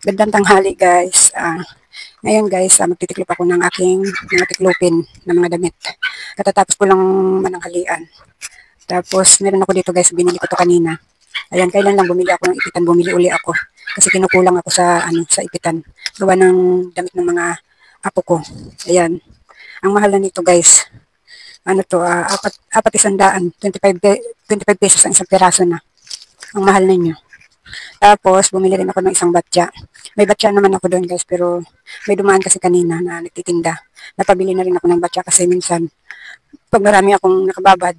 Gandang tanghali guys. Ngayon guys, magtitiklop ako ng aking mga tiklopin na mga damit. Katatapos ko lang mananghalian. Tapos meron ako dito guys, binili ko to kanina. Ayan, kailan lang bumili ako ng ipitan, bumili uli ako. Kasi kinukulang ako sa ipitan. Gawa ng damit ng mga apo ko. Ayan. Ang mahal na nito guys. Ano to, apat isandaan, 25 pesos ang isang piraso na. Ang mahal na niyo. Tapos, bumili rin ako ng isang batya. May batya naman ako doon guys, pero may dumaan kasi kanina na nagtitinda. Napabili na rin ako ng batya kasi minsan, pag marami akong nakababad,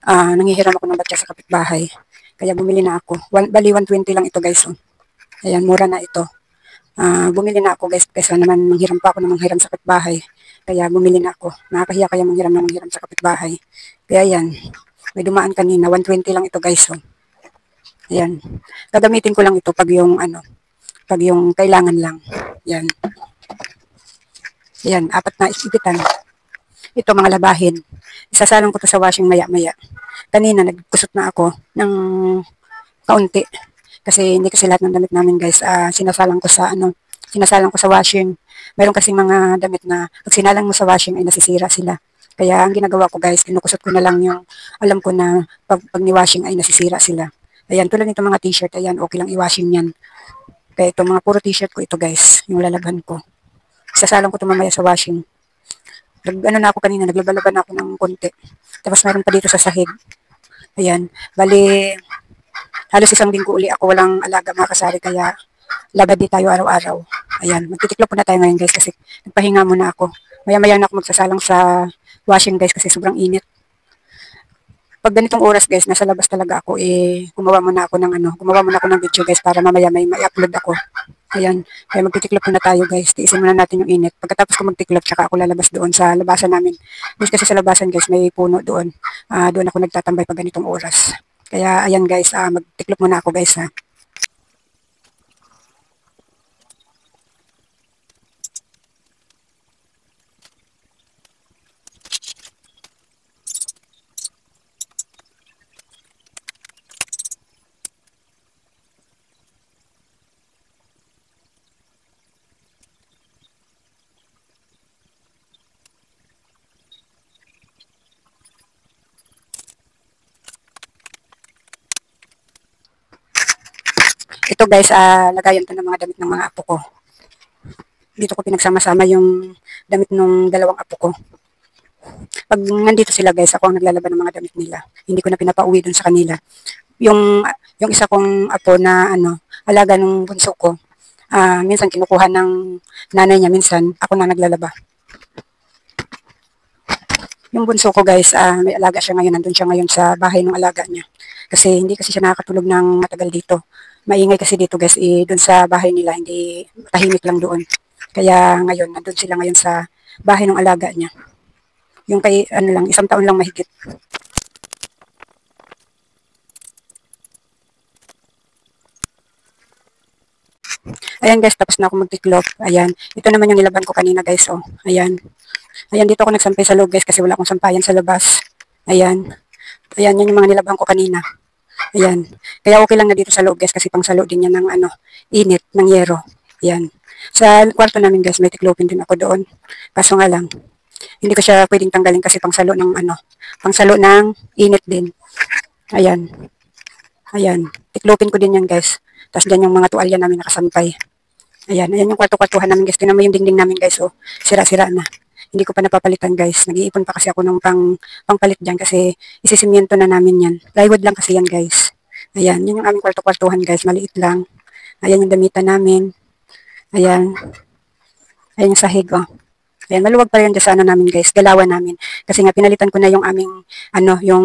nanghihiram ako ng batya sa kapitbahay. Kaya bumili na ako. Bali, 120 lang ito guys. Oh. Ayan, mura na ito. Bumili na ako guys, kaysa naman manghiram pa ako ng manghiram sa kapitbahay. Kaya bumili na ako. Nakakahiya kaya manghiram ng manghiram sa kapitbahay. Kaya yan, may dumaan kanina. 120 lang ito guys. Oh. Ayan. Gagamitin ko lang ito pag yung kailangan lang. Yan. Yan, apat na ipitan. Ito mga labahin. Isasalong ko to sa washing maya-maya. Kanina nagkusot na ako ng kaunti. Kasi hindi kasi lahat ng damit namin guys, sinasalang ko sa washing. Meron kasi mga damit na pag sinalang mo sa washing ay nasisira sila. Kaya ang ginagawa ko guys, kinukusot ko na lang yung alam ko na pag ni-washing ay nasisira sila. Ayan, tulad nito mga t-shirt, ayan, okay lang i-washing yan. Kaya ito, mga puro t-shirt ko ito guys, yung lalaghan ko. Sasalang ko ito mamaya sa washing. Na ako kanina, naglaba-laban ako ng konti. Tapos meron pa dito sa sahig. Ayan, bali, halos isang linggo uli ako walang alaga mga kasari, kaya labad di tayo araw-araw. Ayan, magtitiklop na tayo ngayon guys kasi nagpahinga muna ako. Maya-maya na ako magsasalang sa washing guys kasi sobrang init. Pag ganitong oras guys, nasa labas talaga ako, gumawa muna ako ng video guys para mamaya may upload ako. Ayan, kaya magtitiklop muna tayo guys, tiisin muna natin yung init. Pagkatapos ko magtiklop, tsaka ako lalabas doon sa labasan namin. Guys, kasi sa labasan guys, may puno doon. Doon ako nagtatambay pag ganitong oras. Kaya ayan guys, magtiklop muna ako guys ha. Ito guys, lagayan to ng mga damit ng mga apo ko. Dito ko pinagsama-sama yung damit ng dalawang apo ko. Pag nandito sila guys, ako ang naglalaban ng mga damit nila. Hindi ko na pinapauwi dun sa kanila. Yung, yung isa kong apo na alaga ng bunso ko, minsan kinukuha ng nanay niya, minsan ako na naglalaba. Yung bunso ko guys, may alaga siya ngayon, nandun siya ngayon sa bahay ng alaga niya. Kasi hindi kasi siya nakakatulog ng matagal dito. Maingay kasi dito guys, dun sa bahay nila, hindi tahimik lang doon. Kaya ngayon, nandun sila ngayon sa bahay ng alaga niya. Yung kay, isang taon lang mahigit. Ayan guys, tapos na ako magtiklop. Ayan, ito naman yung nilaban ko kanina guys, oh. Ayan. Ayan, dito ako nagsampay sa loob guys kasi wala akong sampayan sa labas. Ayan. Ayan, yan yung mga nilaban ko kanina. Ayan. Kaya okay lang na dito sa loob guys kasi pang salo din yan ng init, ng yero. Ayan. Sa kwarto namin guys, may tiklopin din ako doon. Kaso nga lang, hindi ko siya pwedeng tanggalin kasi pang salo ng init din. Ayan. Ayan. Tiklopin ko din yan guys. Tapos dyan yung mga tuwalya namin nakasampay. Ayan. Ayan yung kwarto-kwartuhan namin guys. Tingnan mo yung dingding namin guys. Oh, sira-sira na. Hindi ko pa napapalitan guys. Nag-iipon pa kasi ako ng pangpalit dyan kasi isisimiento na namin yan. Plywood lang kasi yan guys. Ayan. Yun yung aming kwarto-kwartuhan guys. Maliit lang. Ayan yung damitan namin. Ayan. Ayan yung sahig oh. Ayan. Maluwag pa rin dyan sa namin guys. Galawan namin. Kasi nga pinalitan ko na yung aming yung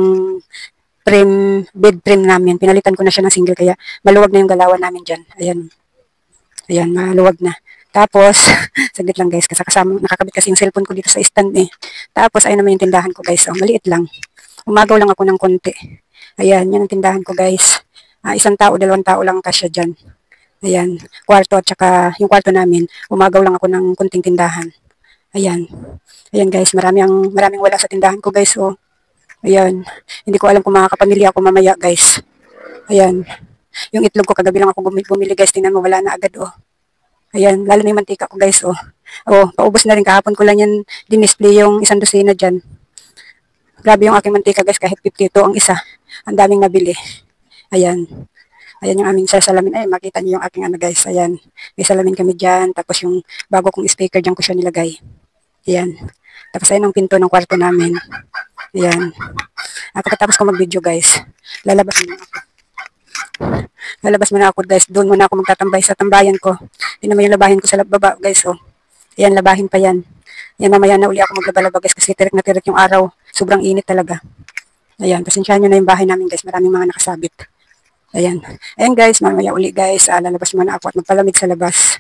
bed frame namin. Pinalitan ko na siya ng single kaya maluwag na yung galawan namin dyan. Ayan. Ayan, maluwag na. Tapos, saglit lang guys, kasi nakakabit kasi yung cellphone ko dito sa stand eh. Tapos, ayun naman yung tindahan ko guys. Oh, maliit lang. Umagaw lang ako ng konti. Ayan, yan ang tindahan ko guys. Isang tao, dalawang tao lang kasya dyan. Ayan, kwarto at saka yung kwarto namin, umagaw lang ako ng konting tindahan. Ayan. Ayan guys, maraming wala sa tindahan ko guys. Oh. Ayan. Hindi ko alam kung makakapamilya ako mamaya guys. Ayan. Yung itlog ko kagabi lang ako bumili guys. Tingnan mo, wala na agad oh. Ayan, lalo na yung mantika ko guys, oh. Oh, paubos na rin. Kahapon ko lang yan din-display yung isang dosina dyan. Grabe yung aking mantika guys, kahit 52 ang isa. Ang daming nabili. Ayan. Ayan yung aming salamin. Ay, makita niyo yung aking ano guys. Ayan. May salamin kami dyan. Tapos yung bago kong speaker dyan ko siya nilagay. Ayan. Tapos ayun ang pinto ng kwarto namin. Ayan. Pagkatapos ko mag-video guys, lalabas muna ako. Lalabas muna ako guys. Doon muna ako magtatambay sa tambayan ko. Yun naman yung labahin ko sa baba guys. Oh. Ayan, labahin pa yan. Ayan, mamaya na uli ako maglaba-laba guys kasi tirik na tirik yung araw. Sobrang init talaga. Ayan, pasensyahan nyo na yung bahay namin guys. Maraming mga nakasabit. Ayan. Ayan guys, mamaya uli guys. Lalabas muna ako at magpalamig sa labas.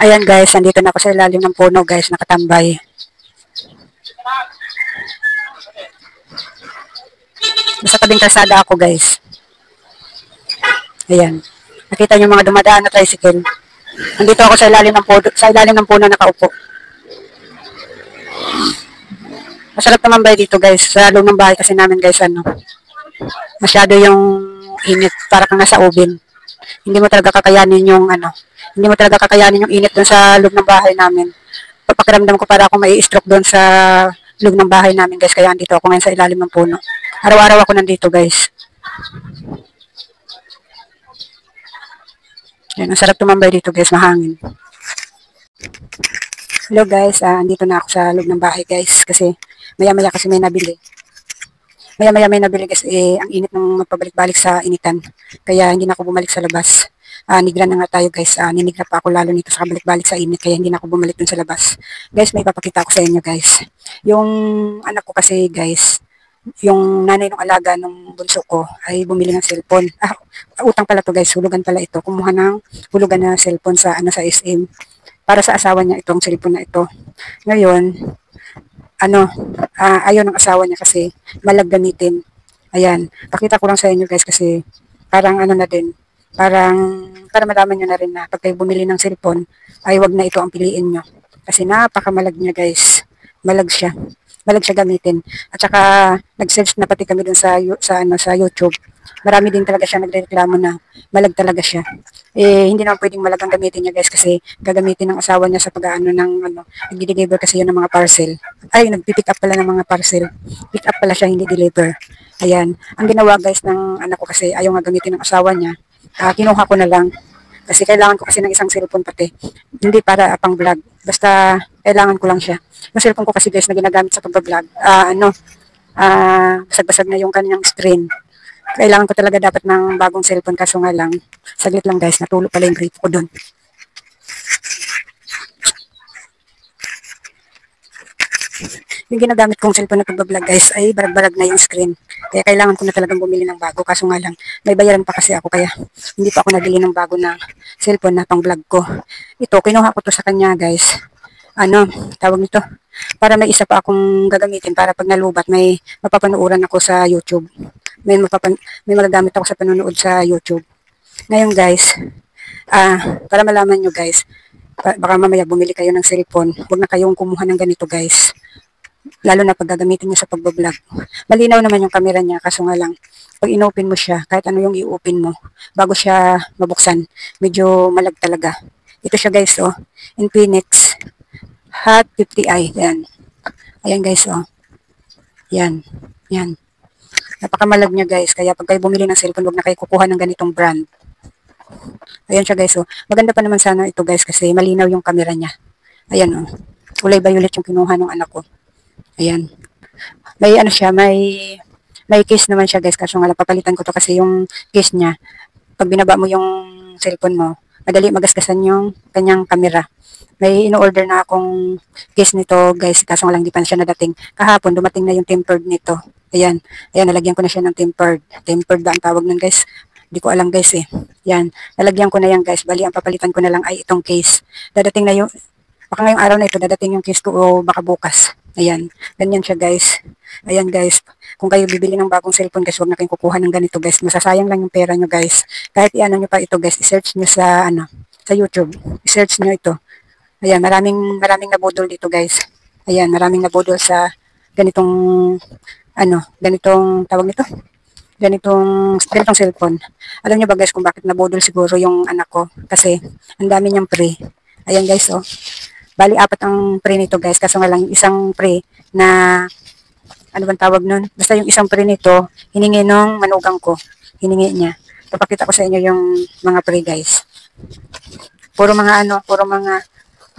Ayan guys, nandito na ako sa ilalim ng puno guys. Nakatambay. Nasa tabing kalsada ako guys. Ayan. Nakita nyo mga dumadaan na tricycle. Nandito ako sa ilalim ng puno nakaupo. Masarap tumambay dito guys. Sa loob ng bahay kasi namin guys, ano. Masyado yung init. Para kang nasa oven. Hindi mo talaga kakayanin yung ano. Hindi mo talaga kakayanin yung init doon sa loob ng bahay namin. Papakiramdam ko para ako mai-stroke doon sa loob ng bahay namin guys. Kaya andito ako ngayon sa ilalim ng puno. Araw-araw ako nandito guys. Yan, ang sarap tumambay dito guys, mahangin. Hello guys, andito na ako sa loob ng bahay guys. Kasi maya-maya kasi may nabili. Maya-maya may nabili guys, ang init ng magpabalik-balik sa initan. Kaya hindi na ako bumalik sa labas. Nigra na nga tayo guys, ninigra pa ako lalo nito sa balik-balik sa init. Kaya hindi na ako bumalik dun sa labas. Guys, may papakita ko sa inyo guys. Yung anak ko kasi guys, yung nanay ng alaga ng bunso ko ay bumili ng cellphone. Utang pala to guys, hulugan pala ito. Kumuha ng hulugan na cellphone sa SM para sa asawa niya itong cellphone na ito. Ngayon, ayaw ng asawa niya kasi malag gamitin. Ayan, pakita ko lang sa inyo guys kasi parang na din, parang para malaman nyo na rin na pag kayo bumili ng cellphone, ay wag na ito ang piliin nyo. Kasi napakamalag niya guys. Malag siya. Malag siya gamitin. At saka nag-search na pati kami dun sa YouTube. Marami din talaga siya nagreklamo na malag talaga siya. Hindi naman pwedeng malagang gamitin niya guys kasi gagamitin ng asawa niya sa pag-aano ng nag-deliver kasi yun ng mga parcel. Ay, nagpipick up pala ng mga parcel. Pick up pala siya, hindi deliver. Ayan. Ang ginawa guys ng anak ko kasi ayaw nga gamitin ng asawa niya. Kinuha ko na lang. Kasi kailangan ko kasi ng isang cellphone pati. Hindi para pang vlog. Basta kailangan ko lang siya. Yung cellphone ko kasi guys na ginagamit sa pag-vlog. Basag-basag na yung kanyang screen. Kailangan ko talaga dapat ng bagong cellphone kaso nga lang. Saglit lang guys, natulog pala yung grip ko doon. Yung ginagamit kong cellphone na pag-vlog guys ay barag-barag na yung screen. Kaya kailangan ko na talagang bumili ng bago. Kaso nga lang, may bayaran pa kasi ako. Kaya hindi pa ako nabili ng bago na cellphone na pang-vlog ko. Ito, kinuha ko to sa kanya guys. Tawag nito. Para may isa pa akong gagamitin para pag nalubat may mapapanuuran ako sa YouTube. May magagamit ako sa panonood sa YouTube. Ngayon guys, para malaman nyo guys, baka mamaya bumili kayo ng cellphone. Huwag na kayong kumuha ng ganito guys. Lalo na pag gagamitin nyo sa pagbablog. Malinaw naman yung camera niya, kaso nga lang, pag inopen mo siya, kahit ano yung i-open mo, bago siya mabuksan, medyo malag talaga. Ito siya guys, oh, Infinix Hot 50i, yan. Ayan guys, oh. Yan, yan. Napakamalag niya guys, kaya pag kayo bumili ng cellphone, huwag na kayo kukuha ng ganitong brand. Ayan siya guys, oh. Maganda pa naman sana ito guys, kasi malinaw yung camera niya. Ayan, oh. Kulay violet yung kinuha ng anak ko. Ayan. May siya, may case naman siya guys, kaso nga lang papalitan ko to kasi yung case niya, pag binaba mo yung cellphone mo, madali magasgasan yung kanyang camera. May in-order na akong case nito guys, kaso nga lang di pa na siya nadating. Kahapon dumating na yung tempered nito. Ayan, ayan, nalagyan ko na siya ng tempered. Tempered ba ang tawag nun guys? Hindi ko alam guys eh. Yan, nalagyan ko na yan guys, bali ang papalitan ko na lang ay itong case. Dadating na yung, baka ngayong araw na ito, dadating yung case ko o baka bukas. Ayan, ganyan siya guys. Ayan guys, kung kayo bibili ng bagong cellphone guys, huwag na kayong kukuha ng ganito guys. Masasayang lang yung pera nyo guys. Kahit iano nyo pa ito guys, i-search nyo sa sa YouTube. I-search nyo ito. Ayan, maraming nabudol dito guys. Ayan, maraming nabudol sa ganitong ganitong tawag nito. ganitong cellphone. Alam niyo ba guys kung bakit nabudol siguro yung anak ko? Kasi ang dami niyang pre. Ayan guys, oh. Bali, 4 ang pre nito guys. Kaso nga lang, yung isang pre na, ano bang tawag nun? Basta yung isang pre nito, hiningi nung manugang ko. Hiningi niya. Papakita ko sa inyo yung mga pre guys. Puro mga ano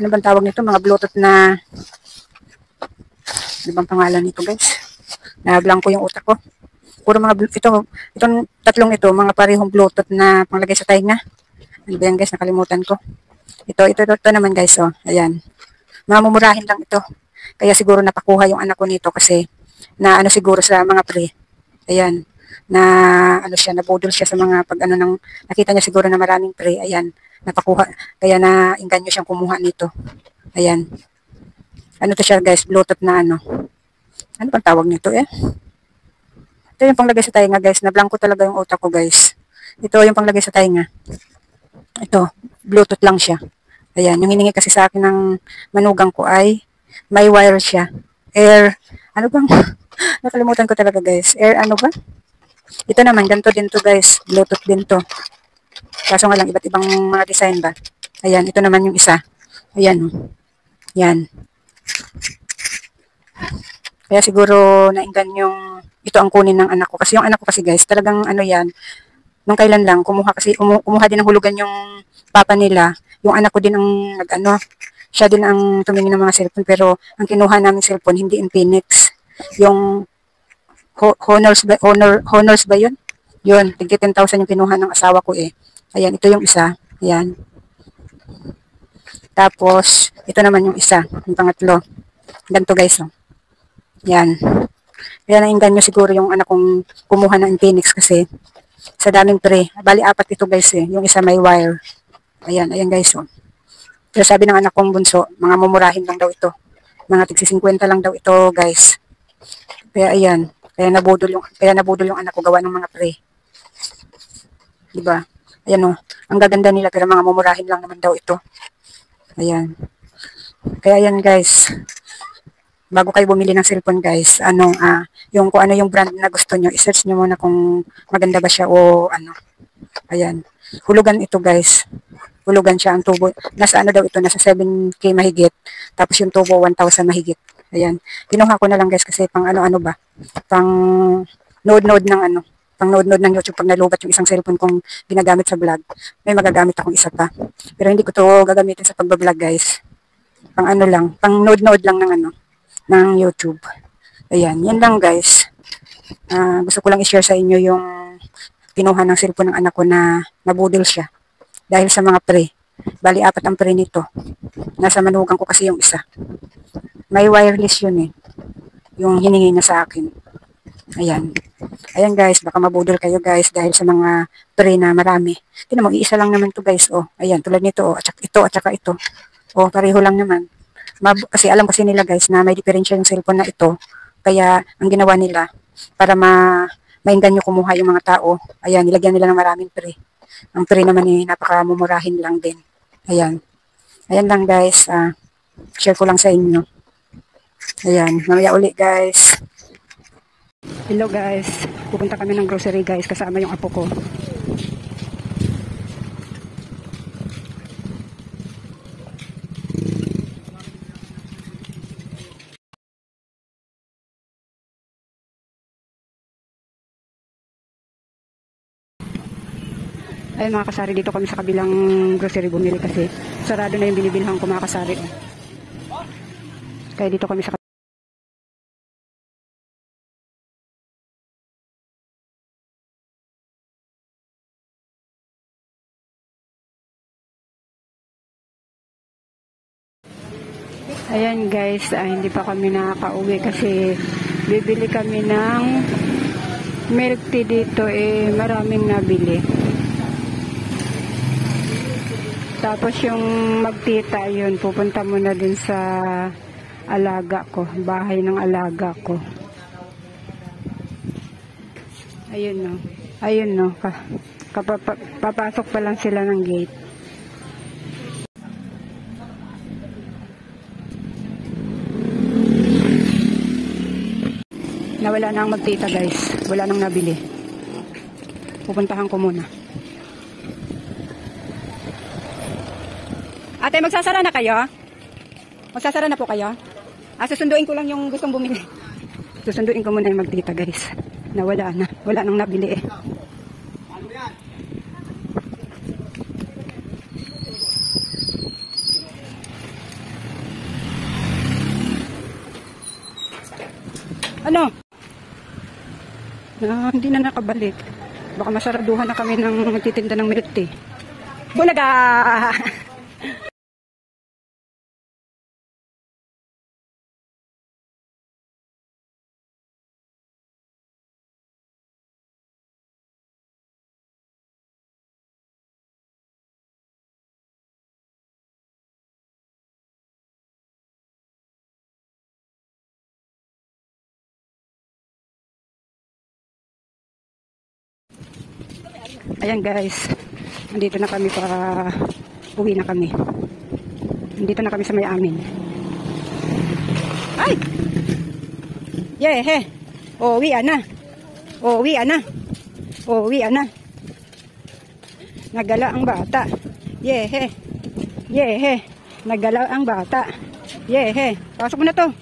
bang tawag nito? Mga Bluetooth na, ano bang pangalan nito guys? Na-blanko yung utak ko. Puro mga, itong tatlong ito, mga parehong Bluetooth na panglagay sa tainga. Ano ba yan guys? Nakalimutan ko. Ito naman guys, oh. Ayan. Mamumurahin lang ito. Kaya siguro napakuha yung anak ko nito kasi na ano siguro sa mga pre. Ayan. Na ano siya, nabudol siya sa mga pag ano ng, nakita niya siguro na maraming pre. Ayan. Napakuha. Kaya na inganyo siyang kumuha nito. Ayan. Ano to siya guys? Bluetooth na ano. Ano bang tawag nito eh? Ito yung panglagay sa tainga guys. Na-blanko talaga yung utak ko guys. Ito yung panglagay sa tainga. Ito. Bluetooth lang siya. Ayan. Yung hiningi kasi sa akin ng manugang ko ay may wire siya. Air. Ano bang? Nakalimutan ko talaga guys. Air ano ba? Ito naman. Ganito din to guys. Bluetooth din to. Kaso nga lang iba't ibang mga design ba. Ayan. Ito naman yung isa. Ayan. Yan. Kaya siguro nainggan yung ito ang kunin ng anak ko. Kasi yung anak ko kasi guys, talagang ano yan, nung kailan lang, kumuha din ng hulugan yung papa nila. Yung anak ko din ang nag-ano, siya din ang tumingin ng mga cellphone. Pero ang kinuha namin cellphone, hindi Infinix. Yung Honors ba yun? Yun, tigti 10,000 yung kinuha ng asawa ko eh. Ayan, ito yung isa. Ayan. Tapos, ito naman yung isa, yung pangatlo. Ganito guys, oh. Yan. Kaya nainggan nyo siguro yung anak kong kumuha ng Infinix kasi sa daming pre. Bali, 4 ito guys eh. Yung isa may wire. Ayan, ayan guys, oh. Pero sabi ng anak kong bunso, mga mumurahin lang daw ito. Mga tigsi 50 lang daw ito guys. Kaya ayan. Kaya nabudol yung anak ko gawa ng mga pre. Diba? Ayan, oh. Ang gaganda nila pero mga mumurahin lang naman daw ito. Ayan. Kaya ayan guys. Bago kayo bumili ng cellphone guys, yung kung ano yung brand na gusto nyo, i-search nyo muna kung maganda ba siya o ano. Ayan. Hulugan ito guys. Hulugan siya ang tubo. Nasa ano daw ito, nasa 7K mahigit. Tapos yung tubo 1,000 mahigit. Ayan. Kinuha ko na lang guys kasi pang ano ba. Pang node ng ano. Pang node ng YouTube pag nalubat yung isang cellphone kong ginagamit sa vlog. May magagamit akong isa pa. Pero hindi ko to gagamitin sa pagbablog guys. Pang ano lang. Pang node lang ng ano. Ng YouTube. Ayan, yan lang guys. Gusto ko lang i-share sa inyo yung kinuha ng cellphone ng anak ko na nabudol siya. Dahil sa mga pre. Bali, 4 ang pre nito. Nasa manugang ko kasi yung isa. May wireless yun eh. Yung hiningi niya sa akin. Ayan. Ayan guys, baka mabudol kayo guys dahil sa mga pre na marami. Tingnan mo, iisa lang naman to guys. Oh, ayan, tulad nito. Oh, at saka ito. Oh, pareho lang naman. Kasi alam kasi nila guys na may diferensya yung cellphone na ito. Kaya ang ginawa nila para mainggan nyo kumuha yung mga tao. Ayan, nilagyan nila ng maraming pre. Ang pre naman eh, napakamumurahin lang din. Ayan. Ayan lang guys. Share ko lang sa inyo. Ayan, mamaya uli guys. Hello guys. Pupunta kami ng grocery guys kasama yung apo ko. Ay mga kasari, dito kami sa kabilang grocery bumili kasi sarado na yung binibilhan ko mga kasari. Kaya dito kami sa Ayan guys, hindi pa kami nakaka-uwi kasi bibili kami ng milk tea dito maraming nabili. Tapos yung magtita yun, pupunta muna din sa alaga ko, bahay ng alaga ko. Ayun no. Ayun no. Papasok pa lang sila ng gate. Nawala na ang magtita guys. Wala nang nabili. Pupuntahan ko muna. Ate, magsasara na kayo? Magsasara na po kayo? Susunduin ko lang yung gustong bumili. Susunduin ko muna yung magtita, guys. Nawala na. Wala nang nabili eh. Ano? Hindi na nakabalik. Baka masaraduhan na kami ng magtitinda ng milk tea. Bulaga! Ayan guys, nandito na kami para uwi na kami. Nandito na kami sa may amin. Ay! Yehe! Uwi na. Uwi na. Uwi na. Nagala ang bata. Yehe! Yehe! Nagala ang bata. Yehe! Pasok mo na to.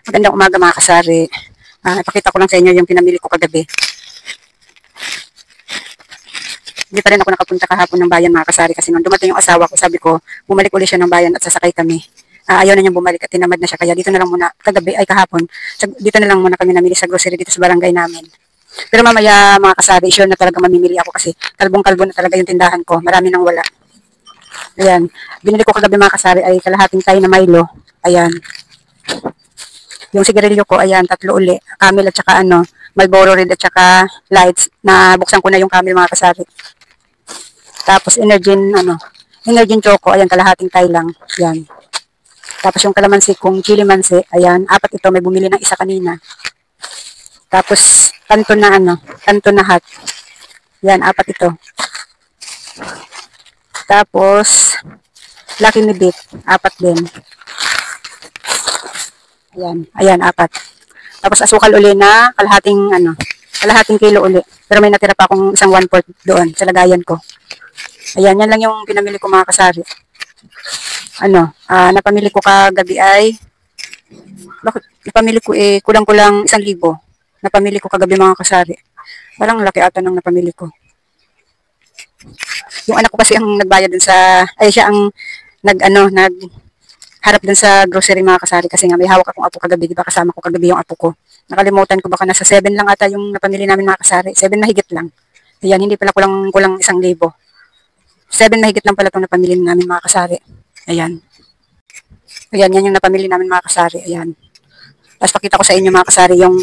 Magandang umaga mga kasari. Ipakita ko lang sa inyo yung pinamili ko kagabi. Hindi pa rin ako nakapunta kahapon ng bayan mga kasari kasi nung dumating yung asawa ko, sabi ko, bumalik ulit siya ng bayan at sasakay kami. Ayaw na niyang bumalik at tinamad na siya, kaya dito na lang muna, kagabi ay kahapon, dito na lang muna kami namili sa grocery dito sa barangay namin. Pero mamaya mga kasari, sure na talaga mamimili ako kasi kalbong-kalbo na talaga yung tindahan ko. Marami nang wala. Ayan. Binili ko kagabi mga kasari ay kalahating tayo na Milo. Ayan. Yung sigarilyo ko, ayan, 3 uli. Camel at saka Marlboro Red at saka lights. Nabuksan ko na yung Camel mga kasari. Tapos Energin Choco, ayan, kalahating tayo lang. Ayan. Tapos yung kalamansi kong chili mansi, ayan, 4 ito. May bumili ng isa kanina. Tapos, kanto na hot. Ayan, 4 ito. Tapos, Lucky Me Beef, 4 din. Ayan, 4. Tapos asukal uli na kalahating kilo uli. Pero may natira pa akong isang 1/4 doon sa lagayan ko. Ayan, yan lang yung pinamili ko mga kasari. Napamili ko kagabi ay, bakit napamili ko kulang-kulang 1,000. Napamili ko kagabi mga kasari. Parang laki ata ng napamili ko. Yung anak ko kasi ang nagbayad dun siya ang harap dun sa grocery mga kasari kasi nga may hawak akong apo kagabi, di ba kasama ko kagabi yung apo ko. Nakalimutan ko baka nasa 7 lang ata yung napamili namin mga kasari. 7 na higit lang. Ayan, hindi pala kulang 1,000. 7 na higit lang pala itong napamili namin mga kasari. Ayan. Ayan, yan yung napamili namin mga kasari. Ayan. Tapos pakita ko sa inyo mga kasari yung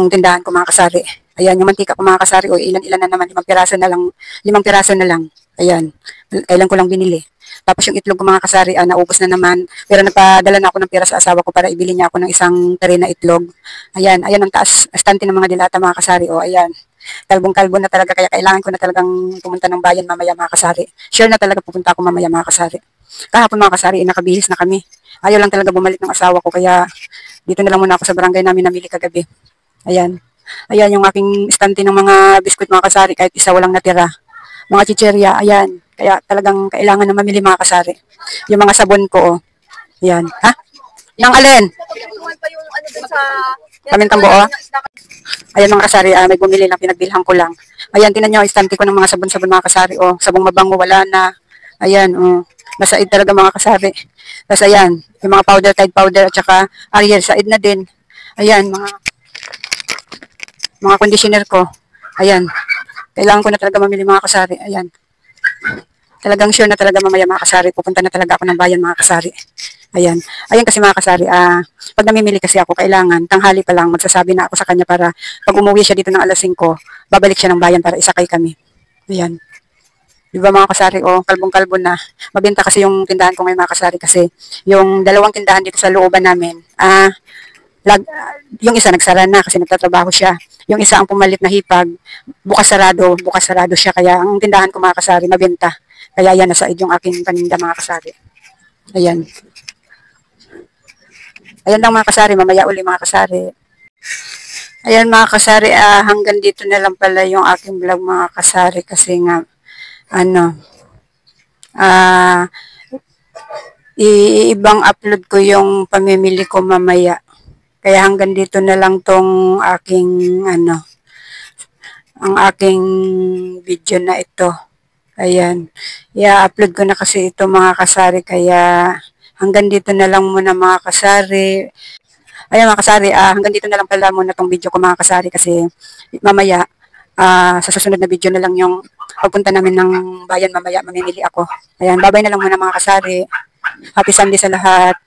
tindahan ko mga kasari. Ayan, yung mantika ko mga kasari. O ilan-ilan na naman. 5 piraso na lang. Ayan. Kailan ko lang binili. Tapos yung itlog ko mga kasari, naubos na naman. Pero nagpadala na ako ng pera sa asawa ko para ibili niya ako ng isang tray na itlog. Ayan, ayan ang taas, estante ng mga dilata mga kasari. O ayan, kalbong-kalbo na talaga. Kaya kailangan ko na talagang pumunta ng bayan mamaya mga kasari. Sure na talaga pupunta ako mamaya mga kasari. Kahapon mga kasari, nakabihis na kami. Ayaw lang talaga bumalik ng asawa ko. Kaya dito na lang muna ako sa barangay namin namili kagabi. Ayan. Ayan yung aking estante ng mga biskuit mga kasari. Kahit isa walang natira. Mga chicherya, ayan. Kaya talagang kailangan na mamili mga kasari. Yung mga sabon ko, oh. Ayan. Ha? Nang alin? Pamintang buo? Ayan mga kasari, may bumili lang, pinagbilhan ko lang. Ayan, tinan nyo, istante ko ng mga sabon-sabon mga kasari, oh. Sabong mabango, wala na. Ayan, oh. Nasaid talaga mga kasari. Tapos ayan, yung mga powder, Tide powder, at saka Ariel, said na din. Ayan, mga conditioner ko. Ayan. Kailangan ko na talaga mamili mga kasari. Ayan. Talagang sure na talaga mamaya mga kasari. Pupunta na talaga ako ng bayan mga kasari. Ayan. Ayan kasi mga kasari, pag namimili kasi ako, kailangan, tanghali pa lang, magsasabi na ako sa kanya para pag umuwi siya dito ng alas 5, babalik siya ng bayan para isakay kami. Ayan. Di ba mga kasari, kalbong-kalbo na. Mabenta kasi yung tindahan ko ngayon mga kasari kasi yung dalawang tindahan dito sa looban namin, yung isa nagsara na kasi nagtatrabaho siya. Yung isa ang pumalit na hipag, bukas sarado siya. Kaya ang tindahan ko mga kasari, mabenta. Kaya yan, nasa yung aking paninda mga kasari. Ayan. Ayan lang mga kasari, mamaya uli mga kasari. Ayan mga kasari, hanggang dito na lang pala yung aking vlog mga kasari kasi nga, ibang upload ko yung pamimili ko mamaya. Kaya hanggang dito na lang tong aking, ang aking video na ito. Ayan. I-upload ko na kasi ito mga kasari, kaya hanggang dito na lang muna mga kasari. Ayan mga kasari, hanggang dito na lang pala muna tong video ko mga kasari kasi mamaya, sa susunod na video na lang yung pagpunta namin ng bayan mamaya, mamimili ako. Ayan, babay na lang muna mga kasari. Happy Sunday sa lahat.